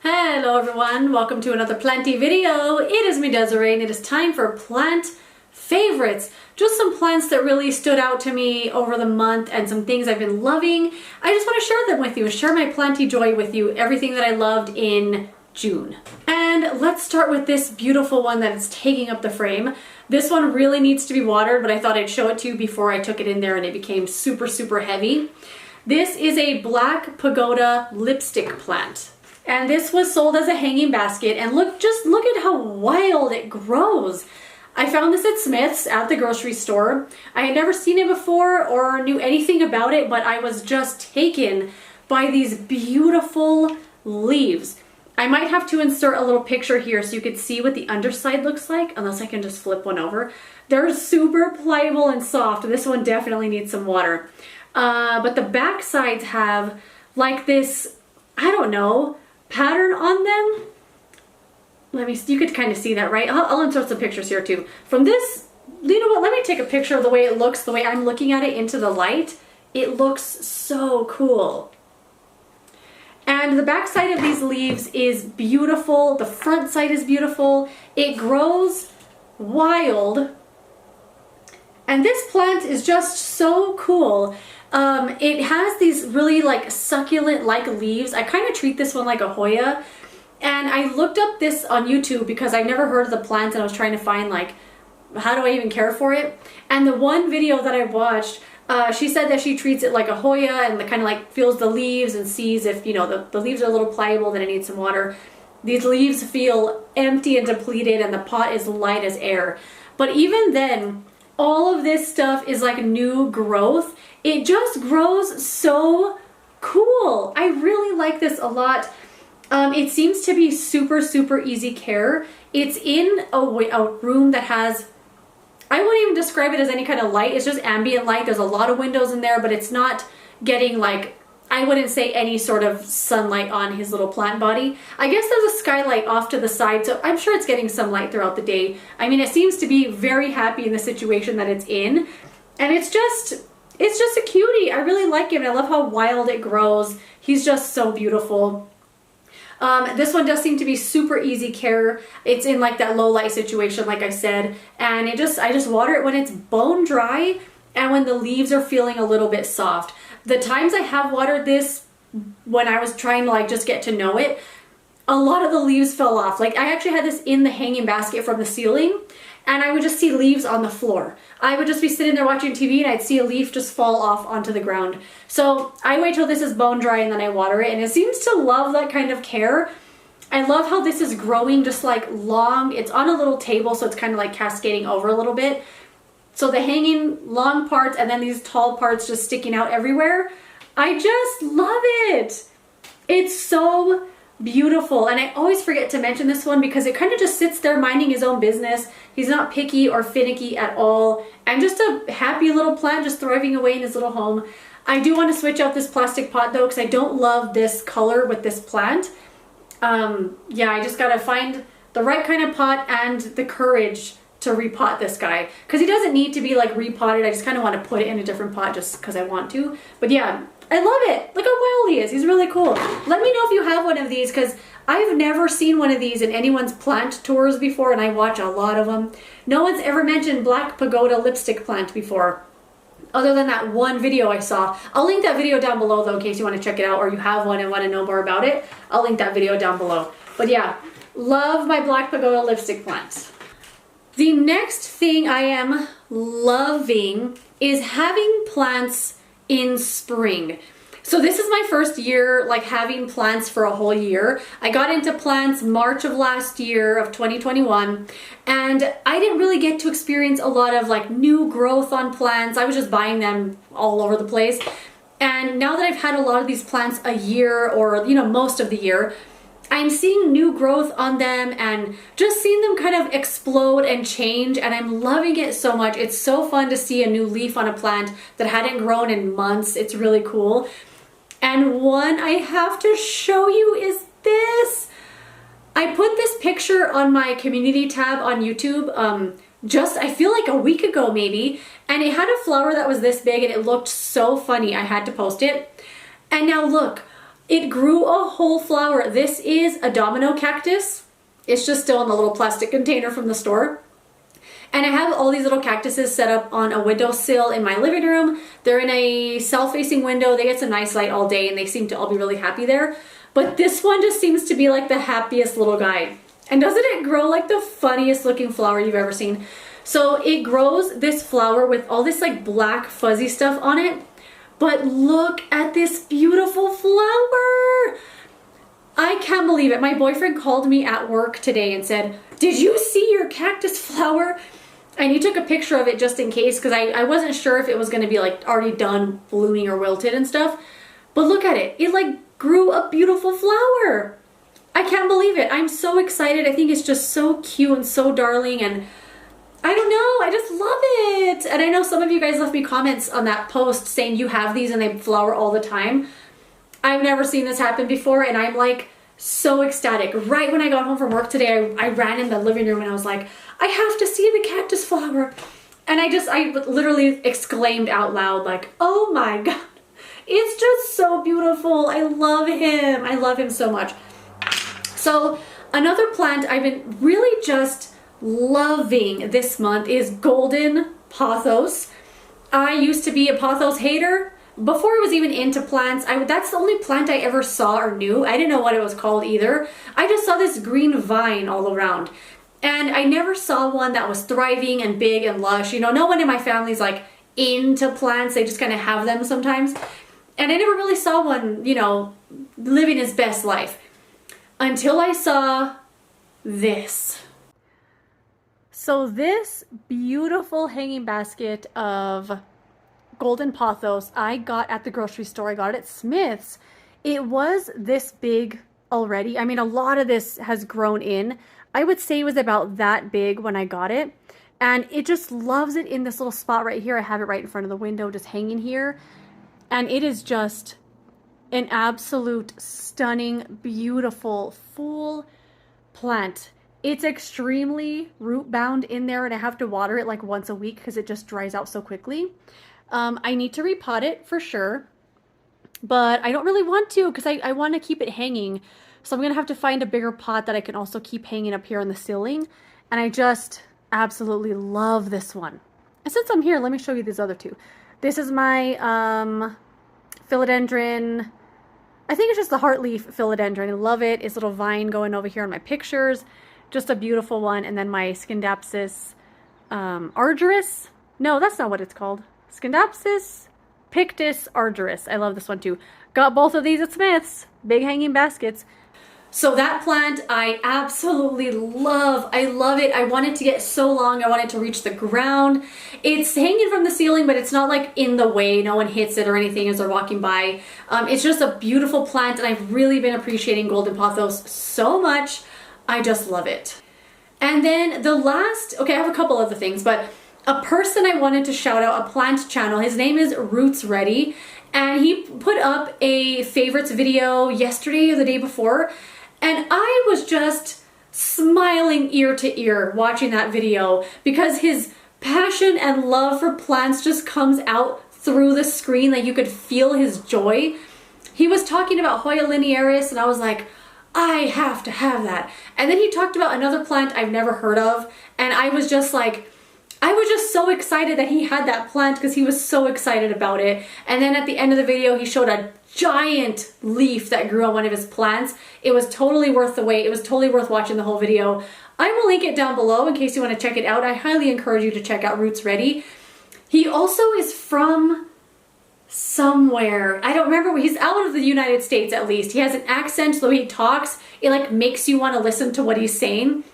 Hello everyone, welcome to another planty video. It is me Desiree and it is time for plant favorites. Just some plants that really stood out to me over the month and some things I've been loving. I just want to share them with you, share my planty joy with you, everything that I loved in June. And let's start with this beautiful one that is taking up the frame. This one really needs to be watered, but I thought I'd show it to you before I took it in there and it became super heavy. This is a black pagoda lipstick plant. And this was sold as a hanging basket, and just look at how wild it grows. I found this at Smith's at the grocery store. I had never seen it before or knew anything about it, but I was just taken by these beautiful leaves. I might have to insert a little picture here so you can see what the underside looks like, unless I can just flip one over. They're super pliable and soft. This one definitely needs some water. But the back sides have like this, I don't know, pattern on them. You could kind of see that, right? I'll insert some pictures here too. From this, you know what, let me take a picture of the way it looks, the way I'm looking at it into the light. It looks so cool. And the back side of these leaves is beautiful. The front side is beautiful. It grows wild. And this plant is just so cool. It has these really like succulent-like leaves. I kind of treat this one like a Hoya. And I looked up this on YouTube because I never heard of the plant and I was trying to find like, how do I even care for it? And the one video that I watched, she said that she treats it like a Hoya and kind of like feels the leaves and sees if, you know, the leaves are a little pliable, then it needs some water. These leaves feel empty and depleted and the pot is light as air. But even then, all of this stuff is like new growth. It just grows so cool. I really like this a lot. It seems to be super easy care. It's in a room that has, I wouldn't even describe it as any kind of light. It's just ambient light. There's a lot of windows in there, but it's not getting like, I wouldn't say any sort of sunlight on his little plant body. I guess there's a skylight off to the side, so I'm sure it's getting some light throughout the day. I mean, it seems to be very happy in the situation that it's in. And it's just a cutie. I really like him. I love how wild it grows. He's just so beautiful. This one does seem to be super easy care. It's in like that low light situation, like I said. And I just water it when it's bone dry and when the leaves are feeling a little bit soft. The times I have watered this, when I was trying to like just get to know it, a lot of the leaves fell off. Like I actually had this in the hanging basket from the ceiling and I would just see leaves on the floor. I would just be sitting there watching TV and I'd see a leaf just fall off onto the ground. So I wait till this is bone dry and then I water it, and it seems to love that kind of care. I love how this is growing just like long. It's on a little table, so it's kind of like cascading over a little bit. So the hanging long parts and then these tall parts just sticking out everywhere. I just love it. It's so beautiful. And I always forget to mention this one because it kind of just sits there minding his own business. He's not picky or finicky at all. And just a happy little plant just thriving away in his little home. I do want to switch out this plastic pot though because I don't love this color with this plant. Yeah, I just gotta find the right kind of pot and the courage to repot this guy, because he doesn't need to be like repotted. I just kind of want to put it in a different pot just because I want to. But yeah, I love it. Look how wild he is. He's really cool. Let me know if you have one of these, because I've never seen one of these in anyone's plant tours before, and I watch a lot of them. No one's ever mentioned black pagoda lipstick plant before, other than that one video I saw. I'll link that video down below though in case you want to check it out or you have one and want to know more about it. I'll link that video down below. But yeah, love my black pagoda lipstick plant. The next thing I am loving is having plants in spring. So this is my first year like having plants for a whole year. I got into plants March of last year of 2021, and I didn't really get to experience a lot of like new growth on plants. I was just buying them all over the place. And now that I've had a lot of these plants a year, or you know, most of the year, I'm seeing new growth on them and just seeing them kind of explode and change, and I'm loving it so much. It's so fun to see a new leaf on a plant that hadn't grown in months. It's really cool. And one I have to show you is this. I put this picture on my community tab on YouTube just, I feel like a week ago maybe, and it had a flower that was this big and it looked so funny. I had to post it. And now look, It grew a whole flower. This is a domino cactus. It's just still in the little plastic container from the store. And I have all these little cactuses set up on a windowsill in my living room. They're in a south-facing window. They get some nice light all day and they seem to all be really happy there. But this one just seems to be like the happiest little guy. And doesn't it grow like the funniest looking flower you've ever seen? So it grows this flower with all this like black fuzzy stuff on it. But look at this beautiful flower. I can't believe it. My boyfriend called me at work today and said, "Did you see your cactus flower?" And he took a picture of it just in case, because I wasn't sure if it was going to be like already done blooming or wilted and stuff. But look at it. It like grew a beautiful flower. I can't believe it. I'm so excited. I think it's just so cute and so darling, and I don't know, I just love it. And I know some of you guys left me comments on that post saying you have these and they flower all the time. I've never seen this happen before, and I'm like so ecstatic. Right when I got home from work today, I ran in the living room and I was like, I have to see the cactus flower. And I literally exclaimed out loud like, oh my God, it's just so beautiful. I love him. I love him so much. So another plant I've been really just loving this month is golden pothos. I used to be a pothos hater. Before I was even into plants, that's the only plant I ever saw or knew. I didn't know what it was called either. I just saw this green vine all around. And I never saw one that was thriving and big and lush. You know, no one in my family's like into plants. They just kind of have them sometimes. And I never really saw one, you know, living his best life. Until I saw this. So this beautiful hanging basket of golden pothos I got at the grocery store. I got it at Smith's. It was this big already. I mean, a lot of this has grown in. I would say it was about that big when I got it. And it just loves it in this little spot right here. I have it right in front of the window, just hanging here. And it is just an absolute stunning, beautiful, full plant. It's extremely root bound in there, and I have to water it like once a week because it just dries out so quickly. I need to repot it for sure, but I don't really want to because I want to keep it hanging. So I'm going to have to find a bigger pot that I can also keep hanging up here on the ceiling. And I just absolutely love this one. And since I'm here, let me show you these other two. This is my philodendron. I think it's just the heartleaf philodendron. I love it. It's a little vine going over here on my pictures. Just a beautiful one. And then my Scindapsus argyris. No, that's not what it's called. Scindapsus pictus argyris. I love this one too. Got both of these at Smith's. Big hanging baskets. So that plant I absolutely love. I love it. I want it to get so long. I want it to reach the ground. It's hanging from the ceiling, but it's not like in the way. No one hits it or anything as they're walking by. It's just a beautiful plant, and I've really been appreciating golden pothos so much. I just love it. And then the last, okay, I have a couple other things, but a person I wanted to shout out, a plant channel, his name is Roots Ready, and he put up a favorites video yesterday or the day before. And I was just smiling ear to ear watching that video because his passion and love for plants just comes out through the screen. Like you could feel his joy. He was talking about Hoya linearis and I was like, I have to have that. And then he talked about another plant I've never heard of. And I was just like, I was just so excited that he had that plant because he was so excited about it. And then at the end of the video, he showed a giant leaf that grew on one of his plants. It was totally worth the wait. It was totally worth watching the whole video. I will link it down below in case you want to check it out. I highly encourage you to check out Roots Ready. He also is from somewhere. I don't remember. He's out of the United States at least. He has an accent, so he talks. It like makes you want to listen to what he's saying.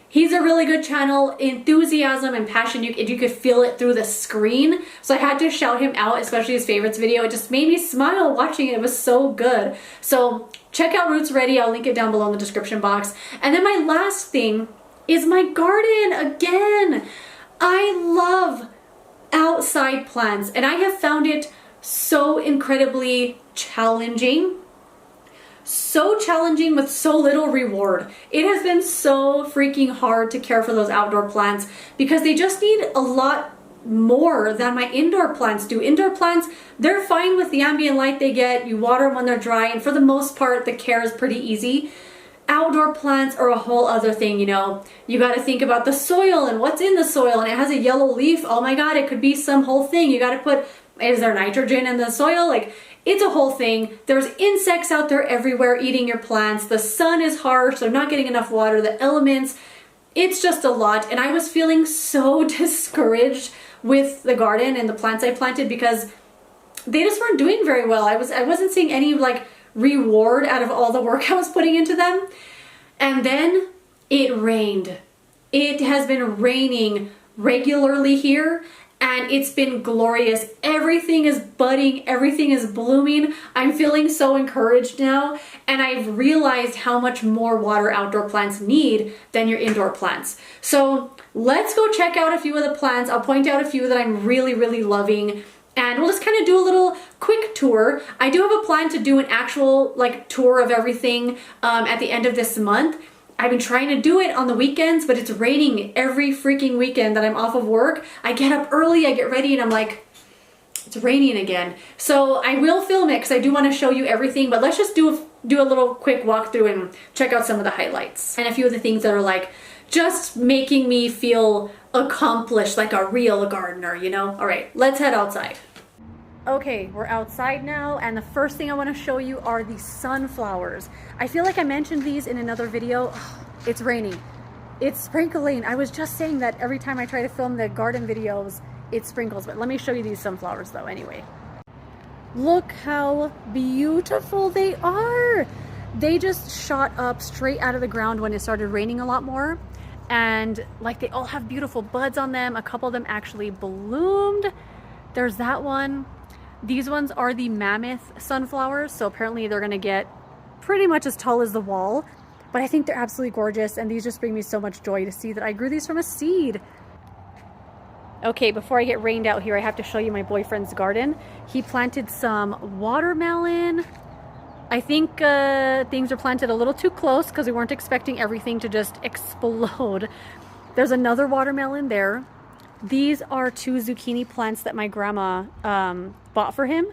He's a really good channel, enthusiasm and passion, you could feel it through the screen. So I had to shout him out, especially his favorites video. It just made me smile watching it. It was so good. So check out Roots Ready. I'll link it down below in the description box. And then my last thing is my garden again. I love outside plants and I have found it so incredibly challenging. So challenging with so little reward. It has been so freaking hard to care for those outdoor plants because they just need a lot more than my indoor plants do. Indoor plants, they're fine with the ambient light they get. You water them when they're dry, and for the most part, the care is pretty easy. Outdoor plants are a whole other thing, you know. You got to think about the soil and what's in the soil, and it has a yellow leaf. Oh my God, it could be some whole thing. You got to put, is there nitrogen in the soil? Like, it's a whole thing. There's insects out there everywhere eating your plants. The sun is harsh. They're not getting enough water. The elements, it's just a lot. And I was feeling so discouraged with the garden and the plants I planted because they just weren't doing very well. I wasn't seeing any like reward out of all the work I was putting into them. And then it rained. It has been raining regularly here, and it's been glorious. Everything is budding, everything is blooming. I'm feeling so encouraged now, and I've realized how much more water outdoor plants need than your indoor plants. So let's go check out a few of the plants. I'll point out a few that I'm really, really loving, and we'll just kind of do a little quick tour. I do have a plan to do an actual like tour of everything at the end of this month. I've been trying to do it on the weekends, but it's raining every freaking weekend that I'm off of work. I get up early, I get ready, and I'm like, it's raining again. So I will film it because I do want to show you everything, but let's just do a little quick walkthrough and check out some of the highlights and a few of the things that are like just making me feel accomplished, like a real gardener, you know? All right, let's head outside. Okay, we're outside now, and the first thing I want to show you are the sunflowers. I feel like I mentioned these in another video. Oh, it's raining. It's sprinkling. I was just saying that every time I try to film the garden videos, it sprinkles. But let me show you these sunflowers though anyway. Look how beautiful they are. They just shot up straight out of the ground when it started raining a lot more. And like they all have beautiful buds on them. A couple of them actually bloomed. There's that one. These ones are the mammoth sunflowers, so apparently they're gonna get pretty much as tall as the wall, but I think they're absolutely gorgeous, and these just bring me so much joy to see that I grew these from a seed. Okay, before I get rained out here, I have to show you my boyfriend's garden. He planted some watermelon. I think things are planted a little too close because we weren't expecting everything to just explode. There's another watermelon there. These are 2 zucchini plants that my grandma bought for him,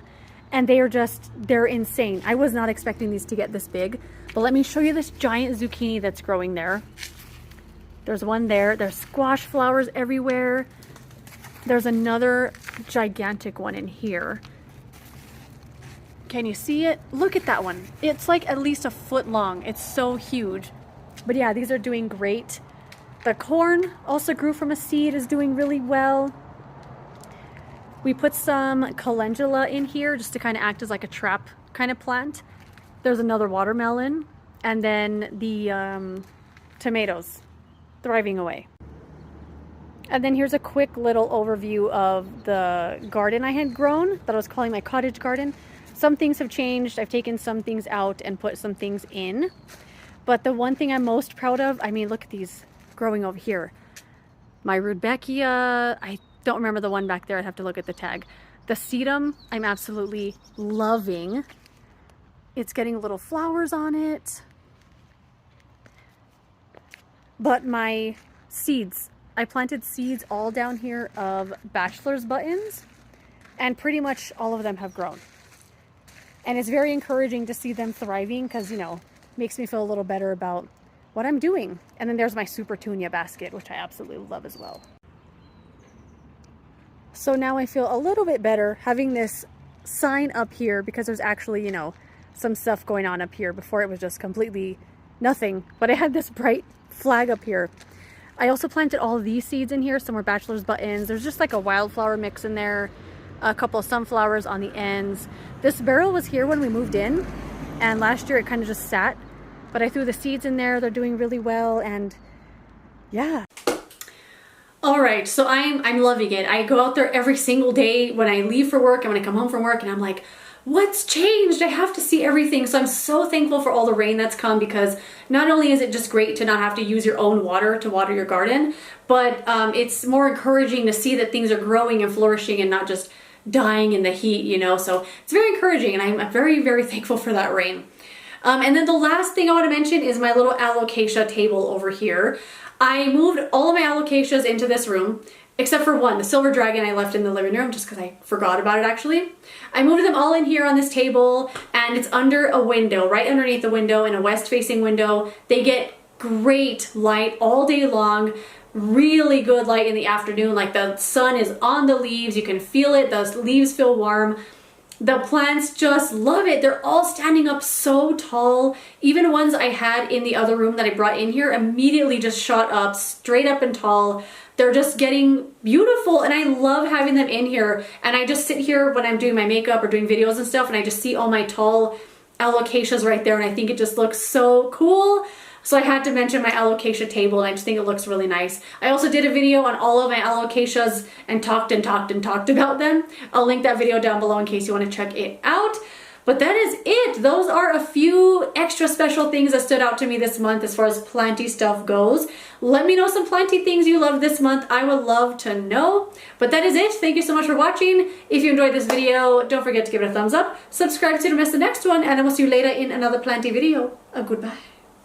and they're insane. I was not expecting these to get this big, but let me show you this giant zucchini that's growing there. There's one there. There's squash flowers everywhere. There's another gigantic one in here. Can you see it? Look at that one. It's like at least a foot long. It's so huge. But yeah, these are doing great. The corn also grew from a seed, is doing really well. We put some calendula in here just to kind of act as like a trap kind of plant. There's another watermelon, and then the tomatoes thriving away. And then here's a quick little overview of the garden I had grown that I was calling my cottage garden. Some things have changed. I've taken some things out and put some things in. But the one thing I'm most proud of, I mean, look at these growing over here. My Rudbeckia, I don't remember the one back there. I'd have to look at the tag. The sedum, I'm absolutely loving. It's getting little flowers on it. But my seeds, I planted seeds all down here of bachelor's buttons, and pretty much all of them have grown. And it's very encouraging to see them thriving because, you know, makes me feel a little better about what I'm doing. And then there's my super tunia basket, which I absolutely love as well. So now I feel a little bit better having this sign up here because there's actually, you know, some stuff going on up here. Before it was just completely nothing, but I had this bright flag up here. I also planted all of these seeds in here. Some were bachelor's buttons. There's just like a wildflower mix in there, a couple of sunflowers on the ends. This barrel was here when we moved in, and last year it kind of just sat, but I threw the seeds in there. They're doing really well, and yeah. All right, so I'm loving it. I go out there every single day when I leave for work and when I come home from work, and I'm like, what's changed? I have to see everything. So I'm so thankful for all the rain that's come, because not only is it just great to not have to use your own water to water your garden, but it's more encouraging to see that things are growing and flourishing and not just dying in the heat, you know? So it's very encouraging, and I'm very, very thankful for that rain. And then the last thing I want to mention is my little Alocasia table over here. I moved all of my alocasias into this room, except for one, the silver dragon I left in the living room just because I forgot about it actually. I moved them all in here on this table, and it's under a window, right underneath the window, in a west-facing window. They get great light all day long, really good light in the afternoon, like the sun is on the leaves, you can feel it, the leaves feel warm. The plants just love it. They're all standing up so tall. Even ones I had in the other room that I brought in here immediately just shot up, straight up and tall. They're just getting beautiful, and I love having them in here. And I just sit here when I'm doing my makeup or doing videos and stuff, and I just see all my tall alocasias right there, and I think it just looks so cool. So I had to mention my Alocasia table, and I just think it looks really nice. I also did a video on all of my alocasias and talked about them. I'll link that video down below in case you want to check it out. But that is it. Those are a few extra special things that stood out to me this month as far as planty stuff goes. Let me know some planty things you love this month. I would love to know. But that is it. Thank you so much for watching. If you enjoyed this video, don't forget to give it a thumbs up. Subscribe so you don't miss the next one, and I will see you later in another planty video. Goodbye.